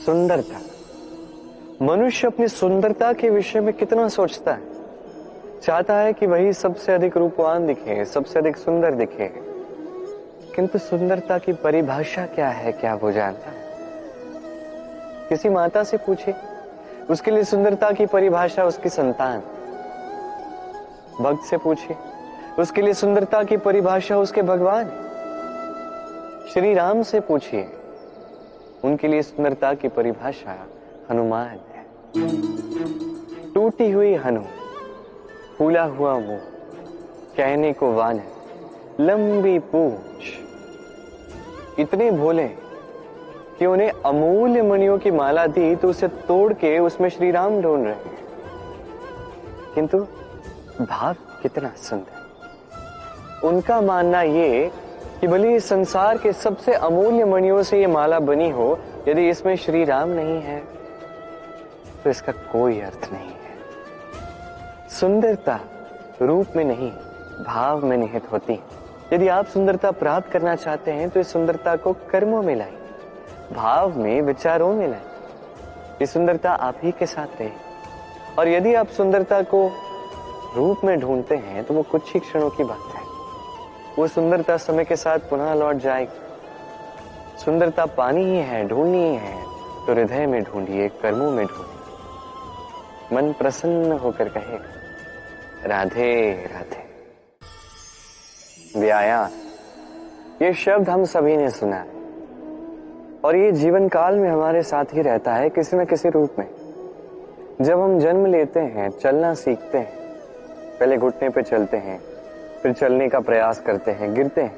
सुंदरता। मनुष्य अपनी सुंदरता के विषय में कितना सोचता है, चाहता है कि वही सबसे अधिक रूपवान दिखे, सबसे अधिक सुंदर दिखे, किंतु सुंदरता की परिभाषा क्या है, क्या वो जानता है? किसी माता से पूछे, उसके लिए सुंदरता की परिभाषा उसकी संतान। भक्त से पूछे, उसके लिए सुंदरता की परिभाषा उसके भगवान। श्री राम से पूछिए, उनके लिए सुंदरता की परिभाषा हनुमान है। टूटी हुई हनु, फूला हुआ मुंह, कहने को वानर, लंबी पूंछ, इतने भोले कि उन्हें अमूल्य मणियों की माला दी तो उसे तोड़ के उसमें श्री राम ढूंढ रहे हैं, किंतु भाव कितना सुंदर। उनका मानना ये कि भले इस संसार के सबसे अमूल्य मणियों से ये माला बनी हो, यदि इसमें श्री राम नहीं है तो इसका कोई अर्थ नहीं है। सुंदरता रूप में नहीं, भाव में निहित होती है। यदि आप सुंदरता प्राप्त करना चाहते हैं तो इस सुंदरता को कर्मों में लाइए, भाव में, विचारों में लाइए। ये सुंदरता आप ही के साथ रहे। और यदि आप सुंदरता को रूप में ढूंढते हैं तो वो कुछ ही क्षणों की बात है। वो सुंदरता समय के साथ पुनः लौट जाएगी। सुंदरता पानी ही है, ढूंढनी ही है तो हृदय में ढूंढिए, कर्मों में ढूंढिए। मन प्रसन्न होकर कहेगा, राधे राधे। व्यायाम, ये शब्द हम सभी ने सुना है और ये जीवन काल में हमारे साथ ही रहता है किसी न किसी रूप में। जब हम जन्म लेते हैं, चलना सीखते हैं, पहले घुटने पे चलते हैं, फिर चलने का प्रयास करते हैं, गिरते हैं,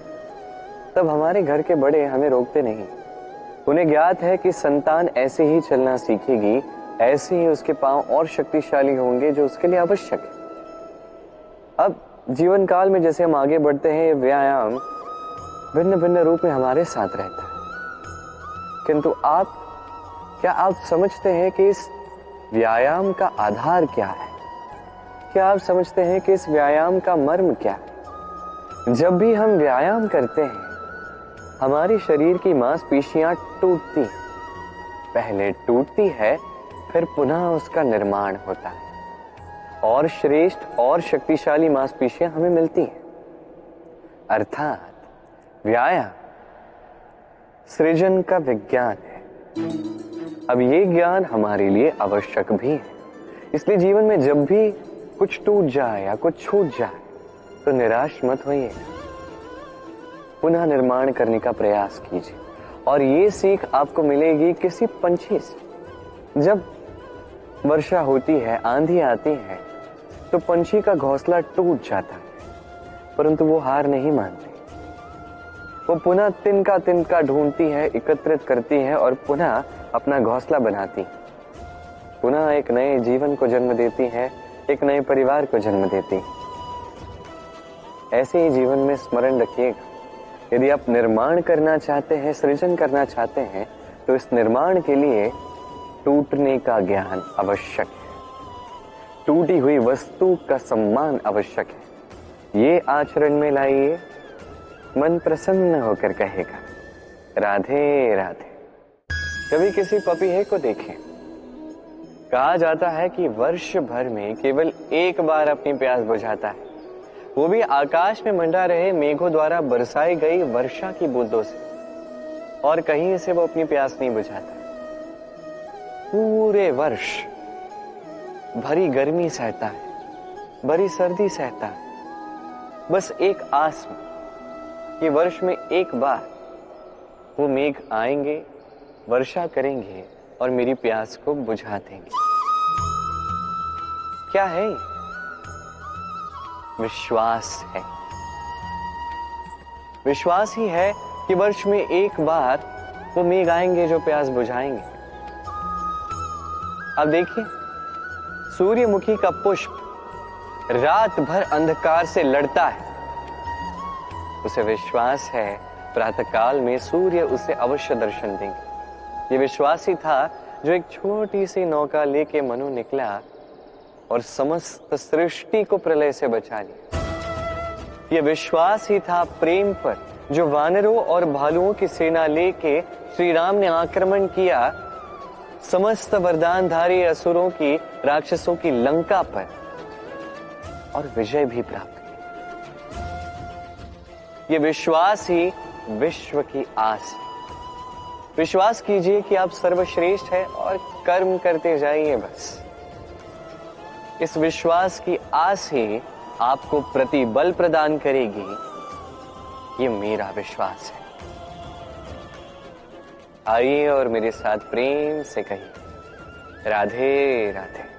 तब हमारे घर के बड़े हमें रोकते नहीं। उन्हें ज्ञात है कि संतान ऐसे ही चलना सीखेगी, ऐसे ही उसके पांव और शक्तिशाली होंगे जो उसके लिए आवश्यक है। अब जीवन काल में जैसे हम आगे बढ़ते हैं, ये व्यायाम भिन्न भिन्न रूप में हमारे साथ रहता है। किंतु क्या आप समझते हैं कि इस व्यायाम का आधार क्या है? क्या आप समझते हैं कि इस व्यायाम का मर्म क्या है? जब भी हम व्यायाम करते हैं, हमारे शरीर की मांसपेशियां टूटती, पहले टूटती है, फिर पुनः उसका निर्माण होता है और श्रेष्ठ और शक्तिशाली मांसपेशियां हमें मिलती हैं। अर्थात व्यायाम सृजन का विज्ञान है। अब ये ज्ञान हमारे लिए आवश्यक भी है। इसलिए जीवन में जब भी कुछ टूट जाए या कुछ छूट जाए तो निराश मत होइए, पुनः निर्माण करने का प्रयास कीजिए। और ये सीख आपको मिलेगी किसी पंछी से। जब वर्षा होती है, आंधी आती है, तो पंछी का घोंसला टूट जाता है, परंतु वो हार नहीं मानती। वो पुनः तिनका ढूंढती है, एकत्रित करती है और पुनः अपना घोंसला बनाती, पुनः एक नए जीवन को जन्म देती है, एक नए परिवार को जन्म देती। ऐसे ही जीवन में स्मरण रखिएगा, यदि आप निर्माण करना चाहते हैं, सृजन करना चाहते हैं, तो इस निर्माण के लिए टूटने का ज्ञान आवश्यक है। टूटी हुई वस्तु का सम्मान आवश्यक है। ये आचरण में लाइए, मन प्रसन्न होकर कहेगा, राधे राधे। कभी किसी पपीहे को देखें, कहा जाता है कि वर्ष भर में केवल एक बार अपनी प्यास बुझाता है, वो भी आकाश में मंडरा रहे मेघों द्वारा बरसाई गई वर्षा की बूंदों से, और कहीं से वो अपनी प्यास नहीं बुझाता। पूरे वर्ष भरी गर्मी सहता है, भरी सर्दी सहता है, बस एक आस में कि वर्ष में एक बार वो मेघ आएंगे, वर्षा करेंगे और मेरी प्यास को बुझा देंगे। क्या है? विश्वास है। विश्वास ही है कि वर्ष में एक बार वो मेघ आएंगे जो प्यास बुझाएंगे। अब देखिए, सूर्यमुखी का पुष्प रात भर अंधकार से लड़ता है, उसे विश्वास है प्रातःकाल में सूर्य उसे अवश्य दर्शन देंगे। ये विश्वास ही था जो एक छोटी सी नौका लेके मनु निकला और समस्त सृष्टि को प्रलय से बचा लिया। ये विश्वास ही था प्रेम पर जो वानरों और भालुओं की सेना लेके श्री राम ने आक्रमण किया समस्त वरदानधारी असुरों की, राक्षसों की लंका पर और विजय भी प्राप्त की। ये विश्वास ही विश्व की आस है। विश्वास कीजिए कि आप सर्वश्रेष्ठ हैं और कर्म करते जाइए बस। इस विश्वास की आस ही आपको प्रतिबल प्रदान करेगी, ये मेरा विश्वास है। आइए और मेरे साथ प्रेम से कहिए, राधे राधे।